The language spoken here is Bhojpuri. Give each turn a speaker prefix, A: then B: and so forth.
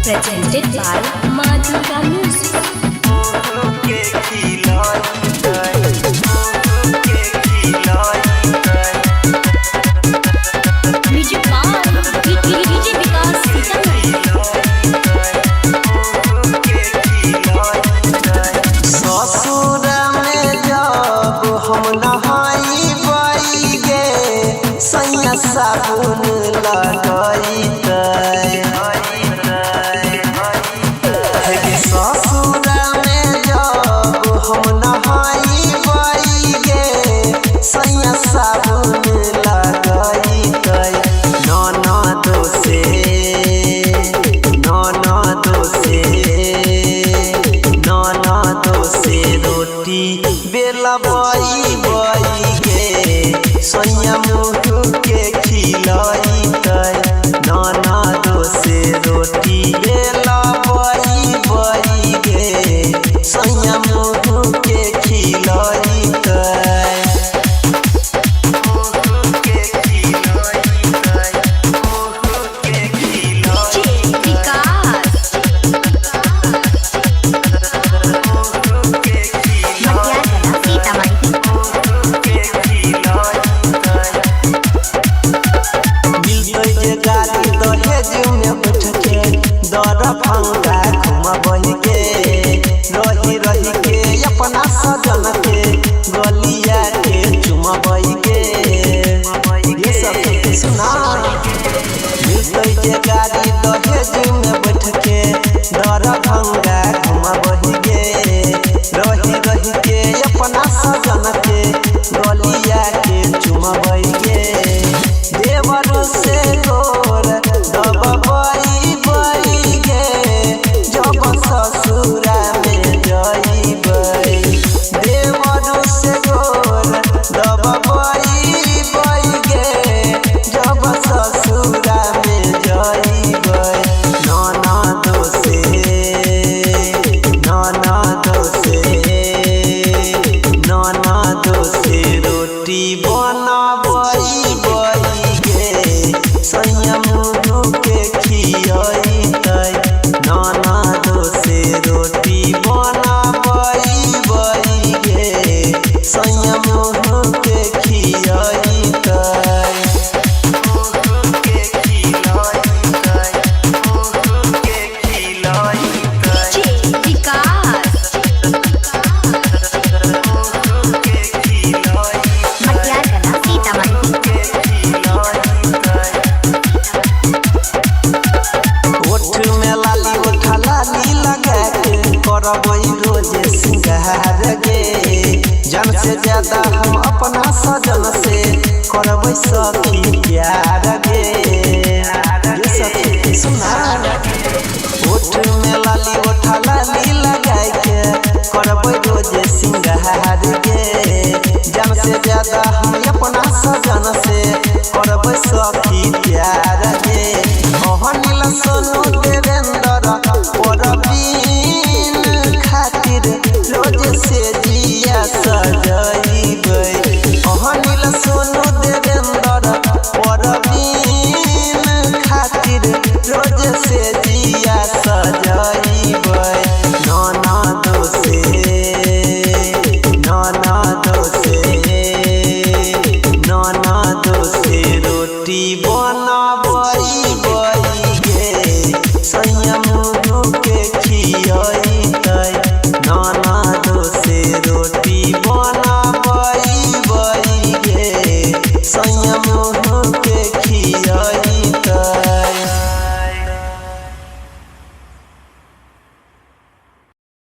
A: presented by Madhuka Music. Music by DJ Vikas Sitamarhi.
B: ससुर में जब हम नहाई बई गे सैया साबुन लगाई ससुर में जब हम नहाई बई गे सैया साबुन लगाई ननदो से रोटी बेला बई गे सैया मुँह के खिलाई ननदो से रोटी बेला बई गे सैया मुँह के खिलाई गाड़ी दहेज में बैठ के दर फंगा घुमबही के रही के अपना सजन के गलिया के चुमबही के ये सब सुना मिलते गाड़ी दहेज में बैठ के दर फंगा घुमबही के रही के अपना सजन के गलिया के चुमबही के देवर से गोर दबई गे जब ससुरा में जइबै देवर से गोर दबई गे जब ससुरा में जइबै ननदो से रोटी बनबई गे सैया मुँह के